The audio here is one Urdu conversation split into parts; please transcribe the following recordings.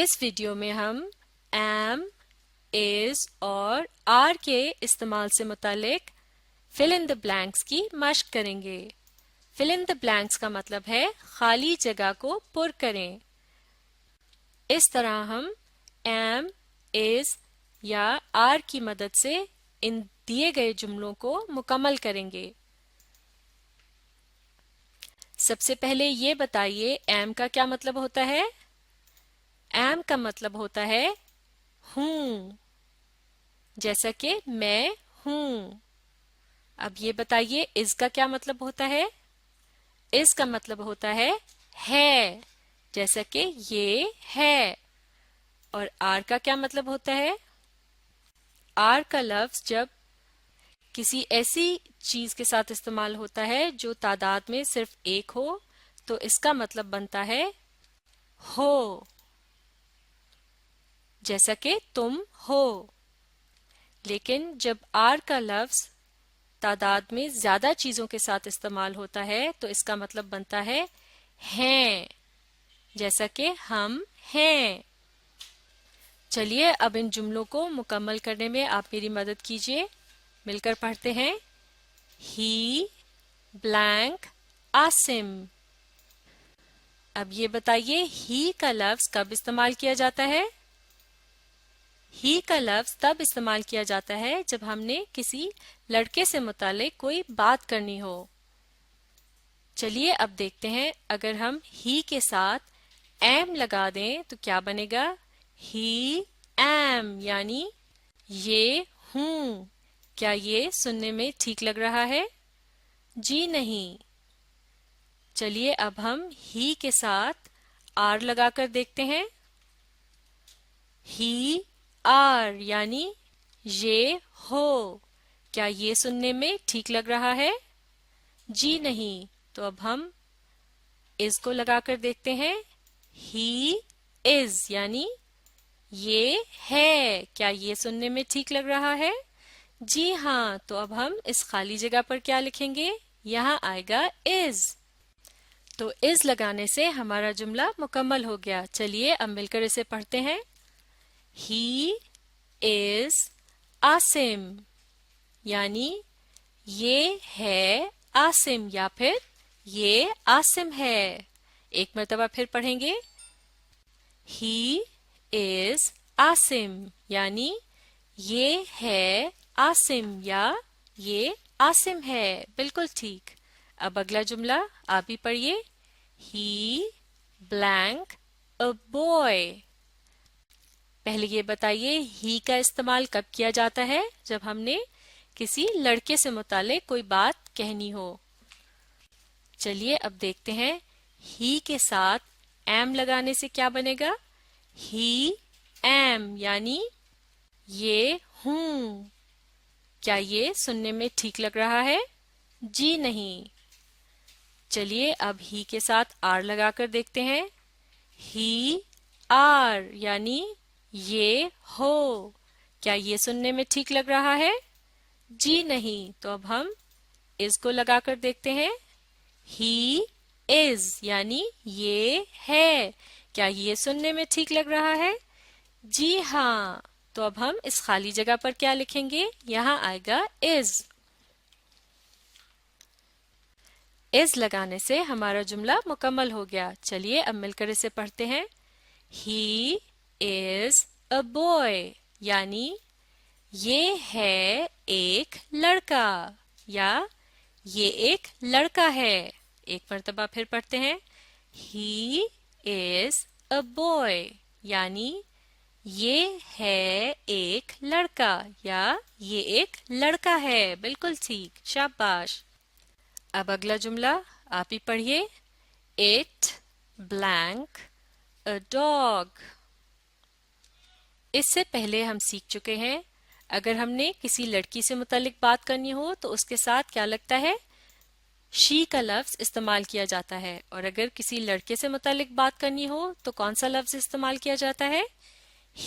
اس ویڈیو میں ہم am, is اور are کے استعمال سے متعلق fill in the blanks کی مشق کریں گے۔ fill in the blanks کا مطلب ہے خالی جگہ کو پر کریں۔ اس طرح ہم am, is یا are کی مدد سے ان دیے گئے جملوں کو مکمل کریں گے۔ سب سے پہلے یہ بتائیے am کا کیا مطلب ہوتا ہے؟ am کا مطلب ہوتا ہے ہوں، جیسا کہ میں ہوں۔ اب یہ بتائیے is کا کیا مطلب ہوتا ہے؟ is کا مطلب ہوتا ہے، جیسا کہ یہ ہے۔ اور are کا کیا مطلب ہوتا ہے؟ are کا لفظ جب کسی ایسی چیز کے ساتھ استعمال ہوتا ہے جو تعداد میں صرف ایک ہو تو اس کا مطلب بنتا ہے ہو، جیسا کہ تم ہو۔ لیکن جب are کا لفظ تعداد میں زیادہ چیزوں کے ساتھ استعمال ہوتا ہے تو اس کا مطلب بنتا ہے ہیں، جیسا کہ ہم ہیں۔ چلیے اب ان جملوں کو مکمل کرنے میں آپ میری مدد کیجیے۔ مل کر پڑھتے ہیں۔ He blank Asim. اب یہ بتائیے he کا لفظ کب استعمال کیا جاتا ہے؟ he کا لفظ تب استعمال کیا جاتا ہے جب ہم نے کسی لڑکے سے متعلق کوئی بات کرنی ہو۔ چلیے اب دیکھتے ہیں اگر ہم he کے ساتھ am لگا دیں تو کیا بنے گا؟ he am یعنی یہ ہوں۔ کیا یہ سننے میں ٹھیک لگ رہا ہے؟ جی نہیں۔ چلیے اب ہم he کے ساتھ are لگا کر دیکھتے ہیں۔ he are یعنی یہ ہو۔ کیا یہ سننے میں ٹھیک لگ رہا ہے؟ جی نہیں۔ تو اب ہم is کو لگا کر دیکھتے ہیں۔ he is یعنی یہ ہے۔ کیا یہ سننے میں ٹھیک لگ رہا ہے؟ جی ہاں۔ تو اب ہم اس خالی جگہ پر کیا لکھیں گے؟ یہاں آئے گا is۔ تو is لگانے سے ہمارا جملہ مکمل ہو گیا۔ چلیے اب مل کر اسے پڑھتے ہیں۔ He is عاصم یعنی یہ ہے عاصم یا پھر یہ عاصم ہے۔ ایک مرتبہ پھر پڑھیں گے۔ He is عاصم یعنی یہ ہے عاصم یا یہ عاصم ہے۔ بالکل ٹھیک۔ اب اگلا جملہ آپ ہی پڑھیے۔ He blank a boy۔ پہلے یہ بتائیے he کا استعمال کب کیا جاتا ہے؟ جب ہم نے کسی لڑکے سے متعلق کوئی بات کہنی ہو۔ چلیے اب دیکھتے ہیں he کے ساتھ am لگانے سے کیا بنے گا؟ he am یعنی یہ ہوں۔ کیا یہ سننے میں ٹھیک لگ رہا ہے؟ جی نہیں۔ چلیے اب he کے ساتھ are لگا کر دیکھتے ہیں۔ he are یعنی یہ ہو۔ کیا یہ سننے میں ٹھیک لگ رہا ہے؟ جی نہیں۔ تو اب ہم is کو لگا کر دیکھتے ہیں۔ he is یعنی یہ ہے۔ کیا یہ سننے میں ٹھیک لگ رہا ہے؟ جی ہاں۔ تو اب ہم اس خالی جگہ پر کیا لکھیں گے؟ یہاں آئے گا is۔ is لگانے سے ہمارا جملہ مکمل ہو گیا۔ چلیے اب مل کر اسے پڑھتے ہیں۔ He is a boy یعنی یہ ہے ایک لڑکا یا یہ ایک لڑکا ہے۔ ایک مرتبہ پھر پڑھتے ہیں۔ He is a boy یعنی یہ ہے ایک لڑکا یا یہ ایک لڑکا ہے۔ بالکل ٹھیک، شاباش۔ اب اگلا جملہ آپ ہی پڑھیے۔ It blank a dog۔ اس سے پہلے ہم سیکھ چکے ہیں اگر ہم نے کسی لڑکی سے متعلق بات کرنی ہو تو اس کے ساتھ کیا لگتا ہے؟ she کا لفظ استعمال کیا جاتا ہے، اور اگر کسی لڑکے سے متعلق بات کرنی ہو تو کون سا لفظ استعمال کیا جاتا ہے؟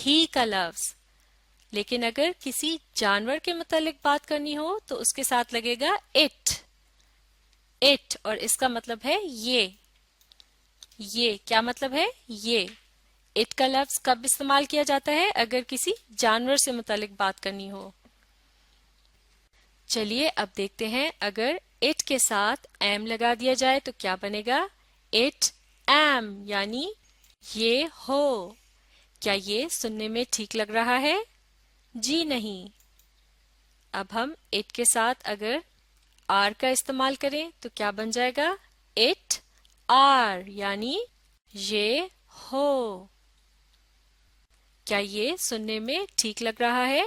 he کا لفظ۔ لیکن اگر کسی جانور کے متعلق بات کرنی ہو تو اس کے ساتھ لگے گا it اور اس کا مطلب ہے یہ۔ کیا مطلب ہے؟ یہ۔ اٹ کا لفظ کب استعمال کیا جاتا ہے اگر کسی جانور سے متعلق بات کرنی ہو؟ چلیے اب دیکھتے ہیں اگر اٹ کے ساتھ ایم لگا دیا جائے تو کیا بنے گا؟ اٹ ایم یعنی یہ ہو۔ کیا یہ سننے میں ٹھیک لگ رہا ہے؟ جی نہیں۔ اب ہم اٹ کے ساتھ اگر آر کا استعمال کریں تو کیا بن جائے گا؟ اٹ آر یعنی یہ ہو۔ کیا یہ سننے میں ٹھیک لگ رہا ہے؟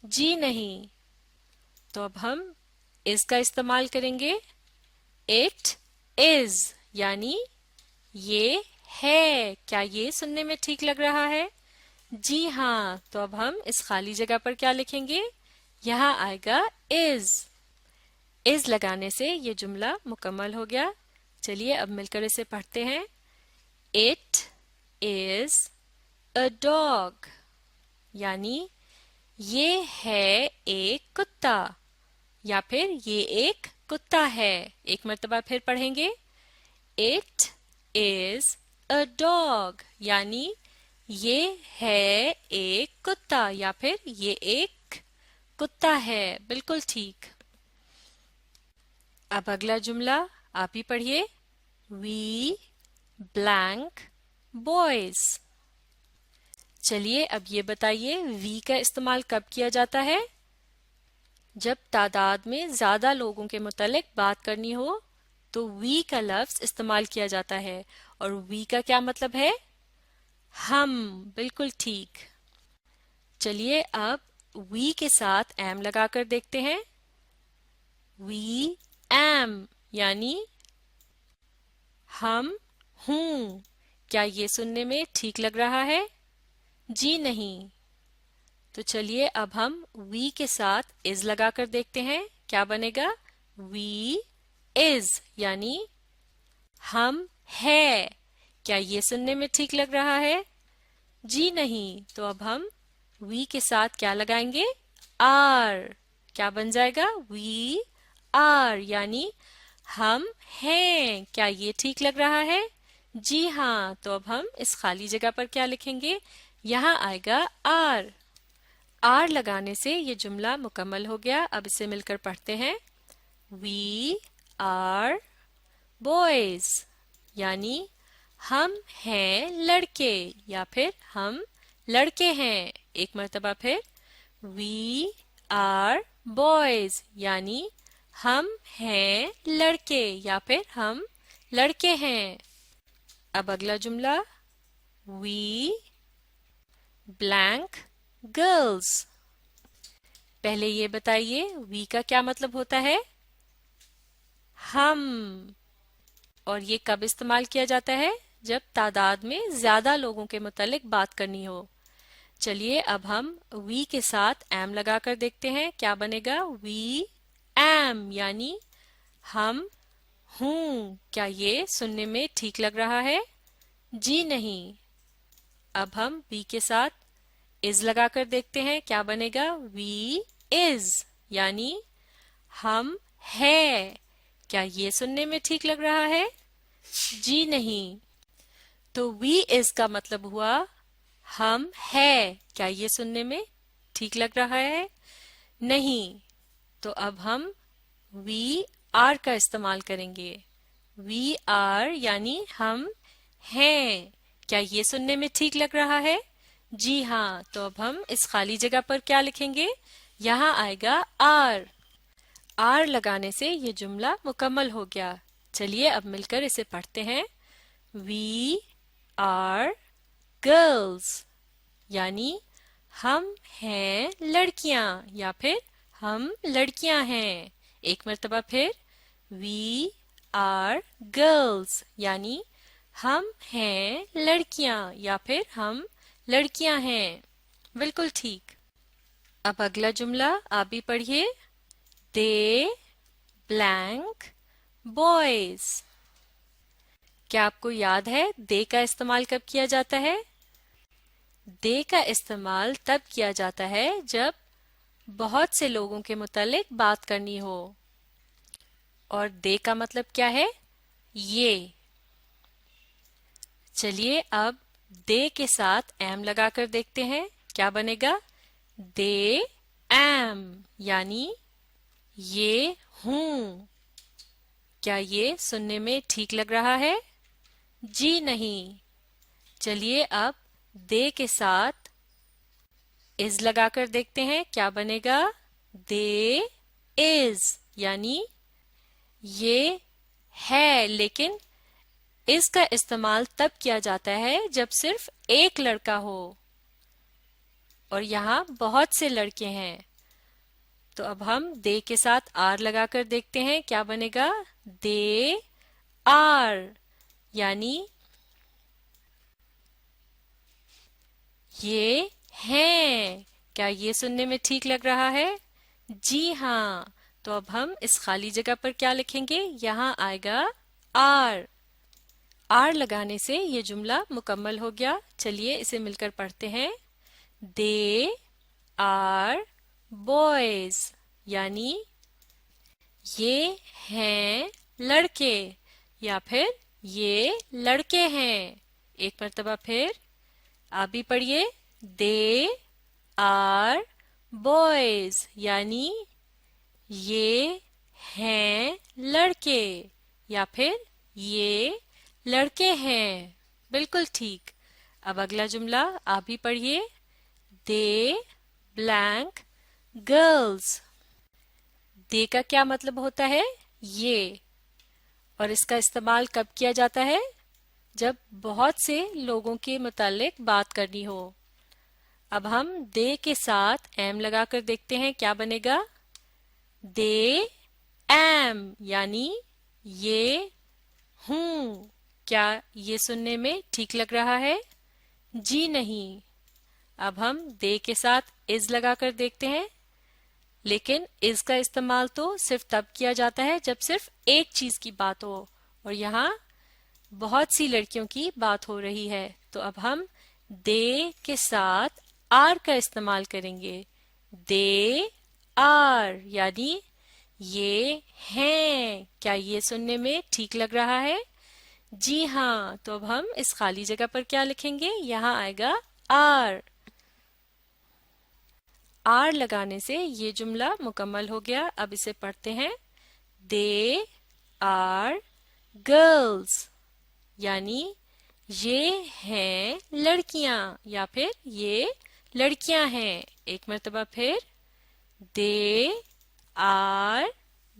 جی نہیں۔ تو اب ہم از کا استعمال کریں گے۔ اٹ از یعنی یہ ہے۔ کیا یہ سننے میں ٹھیک لگ رہا ہے؟ جی ہاں۔ تو اب ہم اس خالی جگہ پر کیا لکھیں گے؟ یہاں آئے گا از۔ از لگانے سے یہ جملہ مکمل ہو گیا۔ چلیے اب مل کر اسے پڑھتے ہیں۔ اٹ از اے ڈاگ یعنی یہ ہے ایک کتا یا پھر یہ ایک کتا ہے۔ ایک مرتبہ پھر پڑھیں گے۔ اٹ از اے ڈاگ یعنی یہ ہے ایک کتا یا پھر یہ ایک کتا ہے۔ بالکل ٹھیک۔ اب اگلا جملہ آپ ہی پڑھیے۔ وی بلینک بوائز۔ چلیے اب یہ بتائیے وی کا استعمال کب کیا جاتا ہے؟ جب تعداد میں زیادہ لوگوں کے متعلق بات کرنی ہو تو وی کا لفظ استعمال کیا جاتا ہے۔ اور وی کا کیا مطلب ہے؟ ہم۔ بالکل ٹھیک۔ چلیے اب وی کے ساتھ ایم لگا کر دیکھتے ہیں۔ وی ایم یعنی ہم ہوں۔ کیا یہ سننے میں ٹھیک لگ رہا ہے؟ جی نہیں۔ تو چلیے اب ہم وی کے ساتھ از لگا کر دیکھتے ہیں۔ کیا بنے گا؟ وی از یعنی ہم ہے۔ کیا یہ سننے میں ٹھیک لگ رہا ہے؟ جی نہیں۔ تو اب ہم وی کے ساتھ کیا لگائیں گے؟ آر۔ کیا بن جائے گا؟ وی آر یعنی ہم ہیں۔ کیا یہ ٹھیک لگ رہا ہے؟ جی ہاں۔ تو اب ہم اس خالی جگہ پر کیا لکھیں گے؟ یہاں آئے گا آر۔ آر لگانے سے یہ جملہ مکمل ہو گیا۔ اب اسے مل کر پڑھتے ہیں۔ وی آر بوائز یعنی ہم ہیں لڑکے یا پھر ہم لڑکے ہیں۔ ایک مرتبہ پھر وی آر بوائز یعنی ہم ہیں لڑکے یا پھر ہم لڑکے ہیں۔ اب اگلا جملہ وی بلینک گرلز۔ پہلے یہ بتائیے وی کا کیا مطلب ہوتا ہے؟ ہم۔ اور یہ کب استعمال کیا جاتا ہے؟ جب تعداد میں زیادہ لوگوں کے متعلق بات کرنی ہو۔ چلیے اب ہم وی کے ساتھ ایم لگا کر دیکھتے ہیں۔ کیا بنے گا؟ وی ایم یعنی ہم ہوں۔ کیا یہ سننے میں ٹھیک لگ رہا ہے؟ جی نہیں۔ اب ہم وی کے ساتھ از لگا کر دیکھتے ہیں۔ کیا بنے گا؟ وی از یعنی ہم ہے۔ کیا یہ سننے میں ٹھیک لگ رہا ہے؟ جی نہیں۔ تو وی از کا مطلب ہوا ہم ہے۔ کیا یہ سننے میں ٹھیک لگ رہا ہے؟ نہیں۔ تو اب ہم وی آر کا استعمال کریں گے۔ وی آر یعنی ہم ہیں۔ کیا یہ سننے میں ٹھیک لگ رہا ہے؟ جی ہاں۔ تو اب ہم اس خالی جگہ پر کیا لکھیں گے؟ یہاں آئے گا آر۔ آر لگانے سے یہ جملہ مکمل ہو گیا۔ چلیے اب مل کر اسے پڑھتے ہیں۔ وی آر گرلز یعنی ہم ہیں لڑکیاں یا پھر ہم لڑکیاں ہیں۔ ایک مرتبہ پھر وی آر گرلز یعنی ہم ہیں لڑکیاں یا پھر ہم لڑکیاں ہیں۔ بالکل ٹھیک۔ اب اگلا جملہ آپ بھی پڑھیے۔ دے بلینک بوائز۔ کیا آپ کو یاد ہے دے کا استعمال کب کیا جاتا ہے؟ دے کا استعمال تب کیا جاتا ہے جب بہت سے لوگوں کے متعلق بات کرنی ہو۔ اور دے کا مطلب کیا ہے؟ یہ۔ چلیے اب دے کے ساتھ ایم لگا کر دیکھتے ہیں کیا بنے گا. دے ایم یعنی یہ ہوں. کیا یہ سننے میں ٹھیک لگ رہا ہے؟ جی نہیں. چلیے اب دے کے ساتھ از لگا کر دیکھتے ہیں کیا بنے گا. دے از یعنی یہ ہے، لیکن اس کا استعمال تب کیا جاتا ہے جب صرف ایک لڑکا ہو اور یہاں بہت سے لڑکے ہیں. تو اب ہم دے کے ساتھ آر لگا کر دیکھتے ہیں کیا بنے گا. دے آر یعنی یہ ہیں. کیا یہ سننے میں ٹھیک لگ رہا ہے؟ جی ہاں. تو اب ہم اس خالی جگہ پر کیا لکھیں گے؟ یہاں آئے گا آر. آر لگانے سے یہ جملہ مکمل ہو گیا. چلیے اسے مل کر پڑھتے ہیں. دے آر بوائز یعنی یہ ہیں لڑکے یا پھر یہ لڑکے ہیں. ایک مرتبہ پھر آپ بھی پڑھیے. دے آر بوائز یعنی یہ ہیں لڑکے یا پھر یہ لڑکے ہیں. بالکل ٹھیک. اب اگلا جملہ آپ بھی پڑھیے. دے بلینک گرلز. دے کا کیا مطلب ہوتا ہے؟ یہ. اور اس کا استعمال کب کیا جاتا ہے؟ جب بہت سے لوگوں کے متعلق بات کرنی ہو. اب ہم دے کے ساتھ ایم لگا کر دیکھتے ہیں کیا بنے گا. دے ایم یعنی یہ ہوں. کیا یہ سننے میں ٹھیک لگ رہا ہے؟ جی نہیں. اب ہم دے کے ساتھ از لگا کر دیکھتے ہیں، لیکن از کا استعمال تو صرف تب کیا جاتا ہے جب صرف ایک چیز کی بات ہو اور یہاں بہت سی لڑکیوں کی بات ہو رہی ہے. تو اب ہم دے کے ساتھ آر کا استعمال کریں گے. دے آر یعنی یہ ہیں. کیا یہ سننے میں ٹھیک لگ رہا ہے؟ جی ہاں. تو اب ہم اس خالی جگہ پر کیا لکھیں گے؟ یہاں آئے گا آر. آر لگانے سے یہ جملہ مکمل ہو گیا. اب اسے پڑھتے ہیں. دے آر گرلز یعنی یہ ہیں لڑکیاں یا پھر یہ لڑکیاں ہیں. ایک مرتبہ پھر. دے آر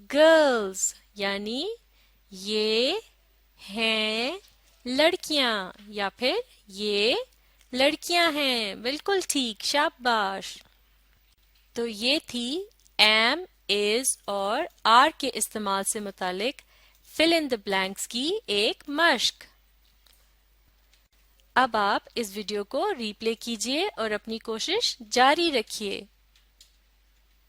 گرلز یعنی یہ ہیں لڑکیاں یا پھر یہ لڑکیاں ہیں. بالکل ٹھیک. شاباش. تو یہ تھی ایم، از اور آر کے استعمال سے متعلق فل ان دا بلینکس کی ایک مشق. اب آپ اس ویڈیو کو ری پلے کیجئے اور اپنی کوشش جاری رکھیے.